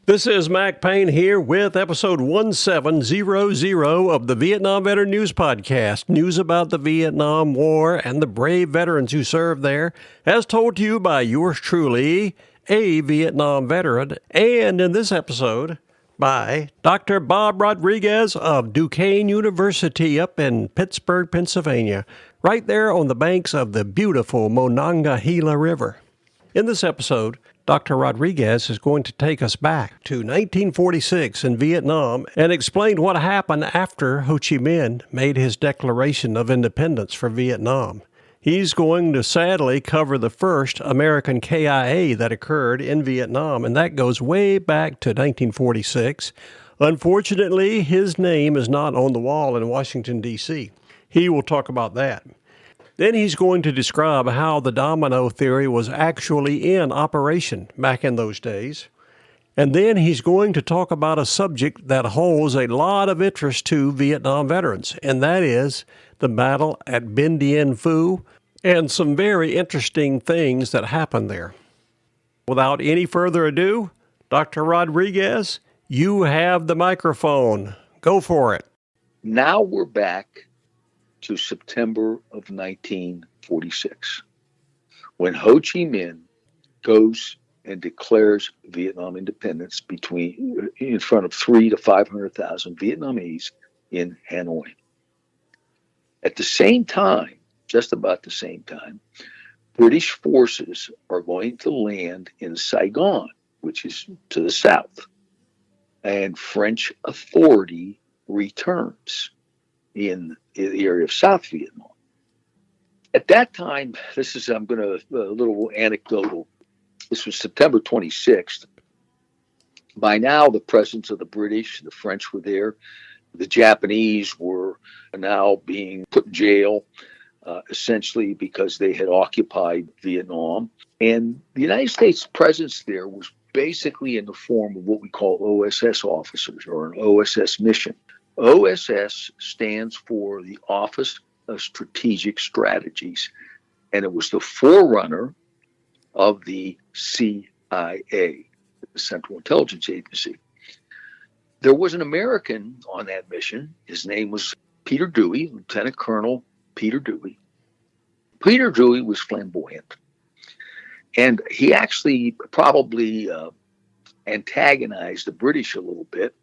This is Mac Payne here with episode 1700 of the Vietnam Veteran News Podcast. News about the Vietnam War and the brave veterans who served there, as told to you by yours truly, a Vietnam veteran, and in this episode by Dr. Bob Rodrigues of Duquesne University up in Pittsburg, Pennsylvania, right there on the banks of the beautiful Monongahela River. In this episode, Dr. Rodrigues is going to take us back to 1946 in Vietnam and explain what happened after Ho Chi Minh made his declaration of independence for Vietnam. He's going to sadly cover the first American KIA that occurred in Vietnam, and that goes way back to 1946. Unfortunately, his name is not on the wall in Washington, D.C. He will talk about that. Then he's going to describe how the domino theory was actually in operation back in those days. And then he's going to talk about a subject that holds a lot of interest to Vietnam veterans, and that is the battle at Dien Phu and some very interesting things that happened there. Without any further ado, Dr. Rodrigues, you have the microphone. Go for it. Now we're back to September of 1946, when Ho Chi Minh goes and declares Vietnam independence in front of 300,000 to 500,000 Vietnamese in Hanoi. At the same time, just about the same time, British forces are going to land in Saigon, which is to the south, and French authority returns in the area of South Vietnam. At that time, I'm going to, a little anecdotal. This was September 26th. By now, the presence of the British, the French were there. The Japanese were now being put in jail, essentially because they had occupied Vietnam. And the United States presence there was basically in the form of what we call OSS officers, or an OSS mission. OSS stands for the Office of Strategic Strategies, and it was the forerunner of the CIA, the Central Intelligence Agency. There was an American on that mission. His name was Peter Dewey, Lieutenant Colonel Peter Dewey. Peter Dewey was flamboyant, and he actually probably antagonized the British a little bit,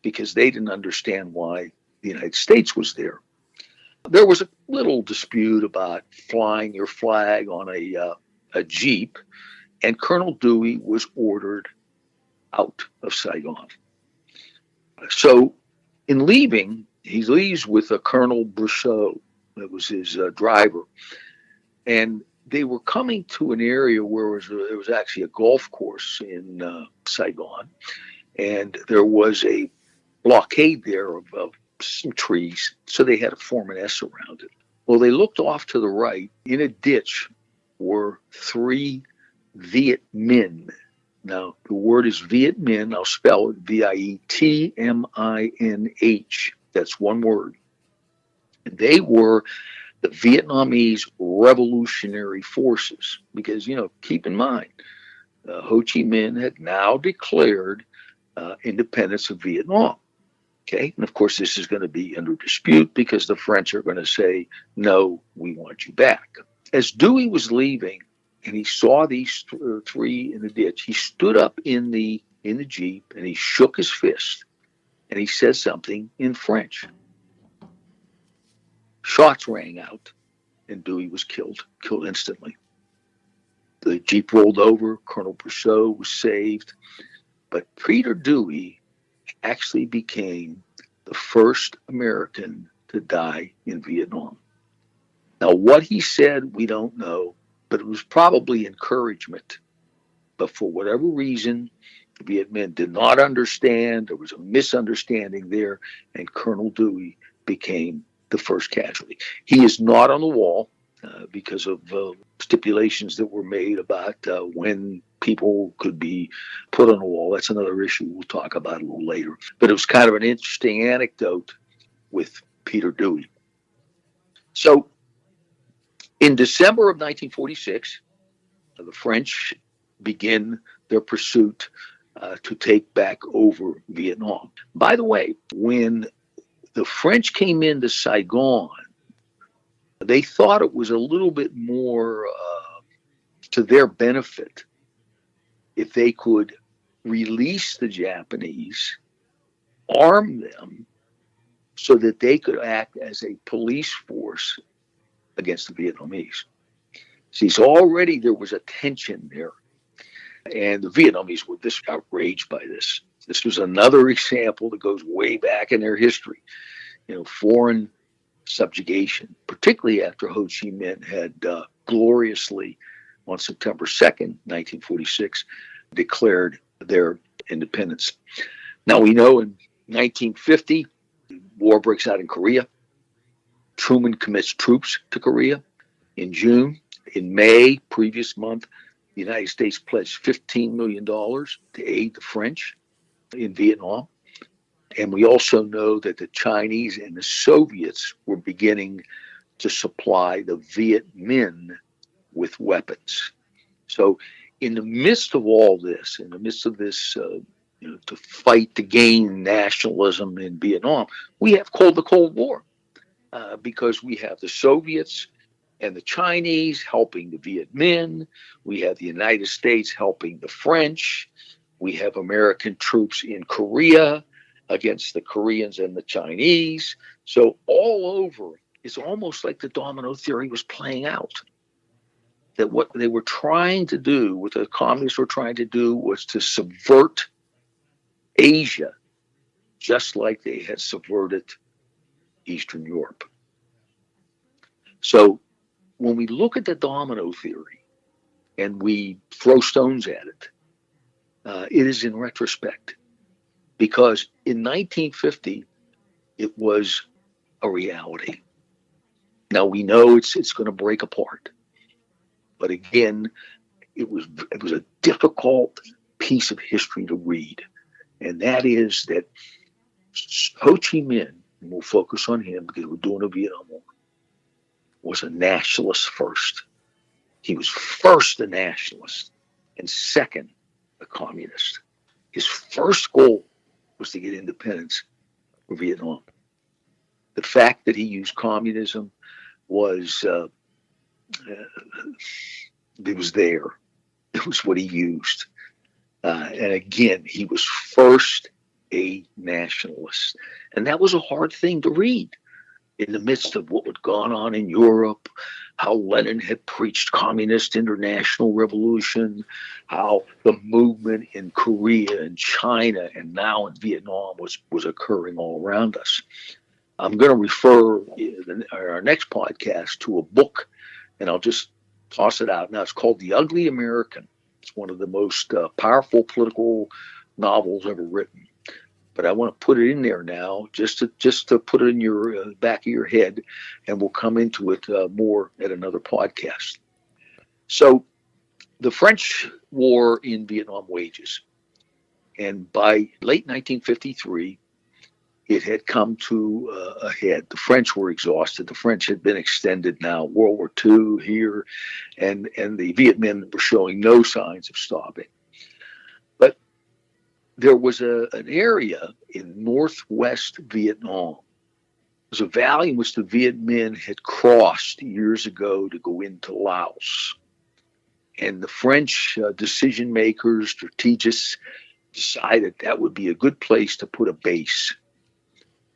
because they didn't understand why the United States was there. There was a little dispute about flying your flag on a Jeep, and Colonel Dewey was ordered out of Saigon. So in leaving, he leaves with a Colonel Brousseau, that was his driver, and they were coming to an area where there was actually a golf course in Saigon, and there was a blockade there of some trees, so they had to form an S around it. Well, they looked off to the right. In a ditch were 3 Viet Minh. Now, the word is Viet Minh. I'll spell it Vietminh. That's one word. And they were the Vietnamese Revolutionary Forces, because, keep in mind, Ho Chi Minh had now declared independence of Vietnam. Okay, and of course, this is going to be under dispute because the French are going to say, no, we want you back. As Dewey was leaving and he saw these 3 in the ditch, he stood up in the Jeep and he shook his fist and he said something in French. Shots rang out and Dewey was killed instantly. The Jeep rolled over, Colonel Brousseau was saved, but Peter Dewey actually became the first American to die in Vietnam. Now, what he said, we don't know, but it was probably encouragement. But for whatever reason, the Viet Minh did not understand. There was a misunderstanding there, and Colonel Dewey became the first casualty. He is not on the wall because of stipulations that were made about when people could be put on the wall. That's another issue we'll talk about a little later. But it was kind of an interesting anecdote with Peter Dewey. So in December of 1946, the French begin their pursuit to take back over Vietnam. By the way, when the French came into Saigon, they thought it was a little bit more to their benefit if they could release the Japanese, arm them, so that they could act as a police force against the Vietnamese. See, so already there was a tension there. And the Vietnamese were this outraged by this. This was another example that goes way back in their history. Foreign subjugation, particularly after Ho Chi Minh had gloriously, on September 2nd, 1946, declared their independence. Now we know in 1950, war breaks out in Korea. Truman commits troops to Korea in June. In May, previous month, the United States pledged $15 million to aid the French in Vietnam. And we also know that the Chinese and the Soviets were beginning to supply the Viet Minh with weapons. So in the midst of all this, in the midst of this, to fight to gain nationalism in Vietnam, we have the Cold War because we have the Soviets and the Chinese helping the Viet Minh. We have the United States helping the French. We have American troops in Korea against the Koreans and the Chinese. So all over, it's almost like the domino theory was playing out. That what they were trying to do, what the communists were trying to do, was to subvert Asia, just like they had subverted Eastern Europe. So when we look at the domino theory and we throw stones at it, it is in retrospect. Because in 1950, it was a reality. Now we know it's going to break apart. But again, it was a difficult piece of history to read. And that is that Ho Chi Minh, and we'll focus on him because we're doing a Vietnam War, was a nationalist first. He was first a nationalist and second a communist. His first goal was to get independence for Vietnam. The fact that he used communism was, it was there. It was what he used. And again, he was first a nationalist. And that was a hard thing to read in the midst of what had gone on in Europe, how Lenin had preached communist international revolution, how the movement in Korea and China and now in Vietnam was occurring all around us. I'm going to refer in our next podcast to a book, and I'll just toss it out now. It's called The Ugly American. It's one of the most powerful political novels ever written. But I want to put it in there now, just to put it in your back of your head, and we'll come into it more at another podcast. So, the French war in Vietnam wages, and by late 1953, it had come to a head. The French were exhausted. The French had been extended now, World War II here, and the Viet Minh were showing no signs of stopping. But there was an area in northwest Vietnam. It was a valley in which the Viet Minh had crossed years ago to go into Laos. And the French decision makers, strategists, decided that would be a good place to put a base.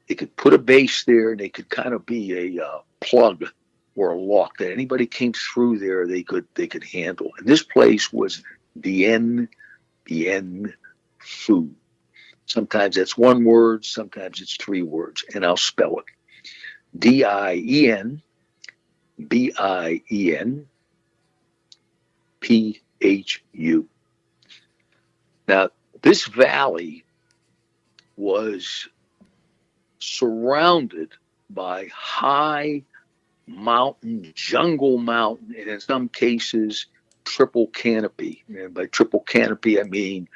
They could put a base there, and they could kind of be a plug or a lock that anybody came through there they could handle. And this place was Dien Phu. Sometimes that's one word, sometimes it's three words, and I'll spell it. Dien Phu. Now, this valley was surrounded by high mountain, jungle mountain, and in some cases, triple canopy. And by triple canopy, I mean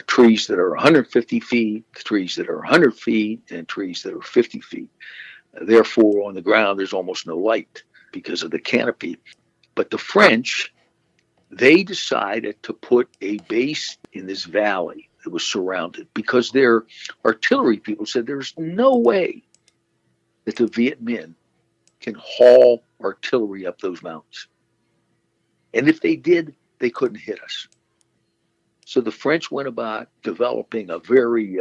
trees that are 150 feet, trees that are 100 feet, and trees that are 50 feet. Therefore, on the ground, there's almost no light because of the canopy. But the French, They decided to put a base in this valley that was surrounded because their artillery people said there's no way that the Viet Minh can haul artillery up those mountains. And if they did, they couldn't hit us. So the French went about developing a very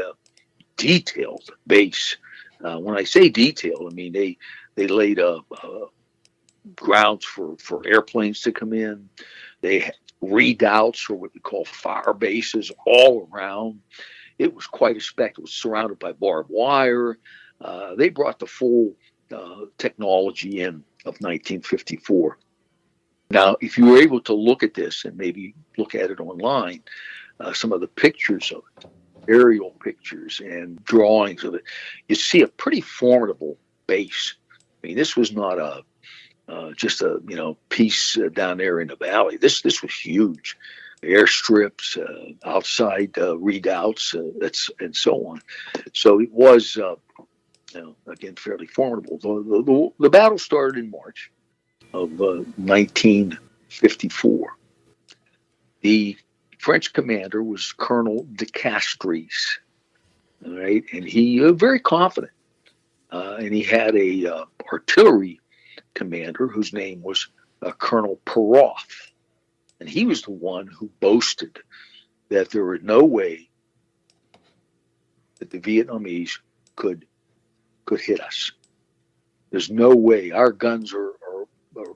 detailed base. When I say detailed, I mean they laid grounds for airplanes to come in. They had redoubts, or what we call fire bases, all around. It was quite a spectacle. It was surrounded by barbed wire. They brought the full technology in of 1954. Now, if you were able to look at this and maybe look at it online, some of the pictures of it, aerial pictures and drawings of it, you see a pretty formidable base. I mean, this was not just a piece down there in the valley. This was huge. Airstrips, outside redoubts, and so on. So it was, again, fairly formidable. The battle started in March of 1954. The French commander was Colonel de Castries, all right, and he was very confident, and he had a artillery commander whose name was Colonel Perroth, and he was the one who boasted that there was no way that the Vietnamese could hit us. There's no way. Our guns are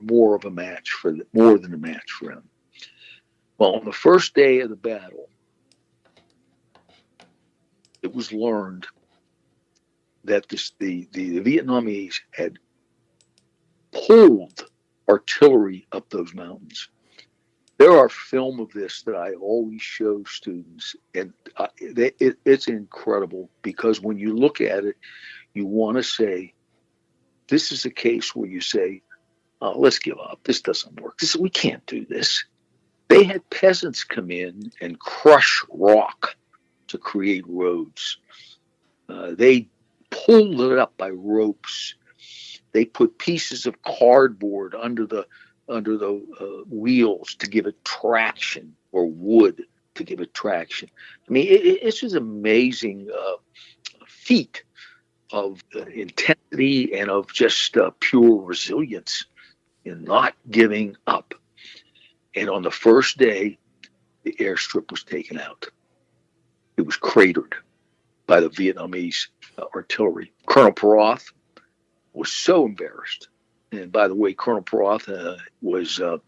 more than a match for them. Well, on the first day of the battle, it was learned that the Vietnamese had pulled artillery up those mountains. There are film of this that I always show students, and it's incredible because when you look at it, you want to say, this is a case where you say, oh, let's give up. This doesn't work. We can't do this. They had peasants come in and crush rock to create roads. They pulled it up by ropes. They put pieces of cardboard under the wheels to give it traction, or wood to give it traction. I mean, it's just amazing feat of intensity and of just pure resilience in not giving up. And on the first day, the airstrip was taken out. It was cratered by the Vietnamese artillery. Colonel Perroth was so embarrassed. And by the way, Colonel Perroth was a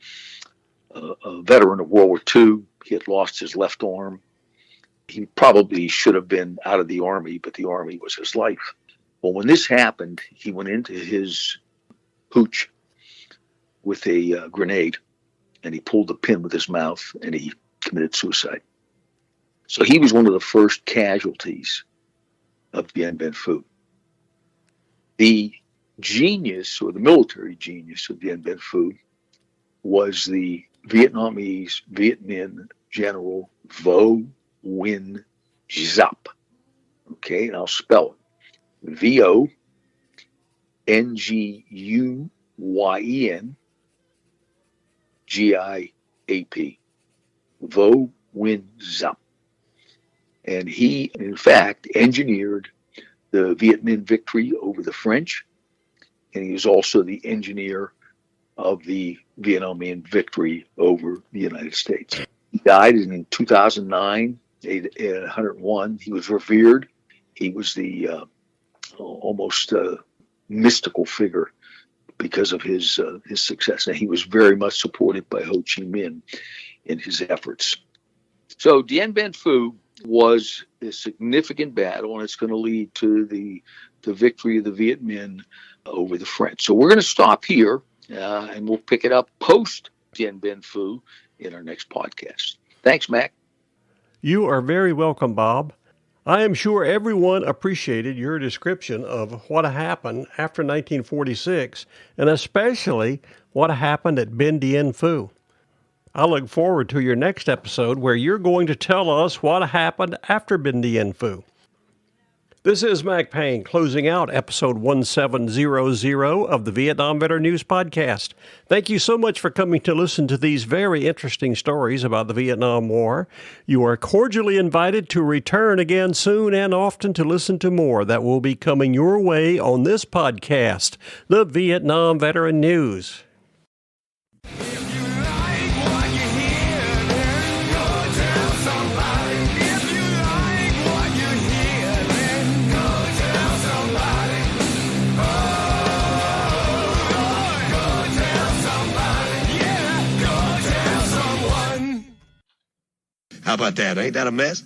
veteran of World War II. He had lost his left arm. He probably should have been out of the Army, but the Army was his life. Well, when this happened, he went into his hooch with a grenade, and he pulled the pin with his mouth, and he committed suicide. So he was one of the first casualties of Dien Bien Phu. The genius, or the military genius of Dien Bien Phu, was the Vietnamese Viet Minh General Vo Nguyen Giap. Okay, and I'll spell it. VONGUYEN GIAP. Vo Nguyen Giap. And he, in fact, engineered the Viet Minh victory over the French, and he was also the engineer of the Vietnamese victory over the United States. He died in 2009, at 101. He was revered. He was the almost mystical figure because of his success, and he was very much supported by Ho Chi Minh in his efforts. So Dien Bien Phu was a significant battle, and it's going to lead to the victory of the Viet Minh over the French. So we're going to stop here, and we'll pick it up post Dien Bien Phu in our next podcast. Thanks, Mac. You are very welcome, Bob. I am sure everyone appreciated your description of what happened after 1946, and especially what happened at Dien Phu. I look forward to your next episode where you're going to tell us what happened after Dien Phu. This is Mac Payne closing out episode 1700 of the Vietnam Veteran News Podcast. Thank you so much for coming to listen to these very interesting stories about the Vietnam War. You are cordially invited to return again soon and often to listen to more that will be coming your way on this podcast, the Vietnam Veteran News. How about that? Ain't that a mess?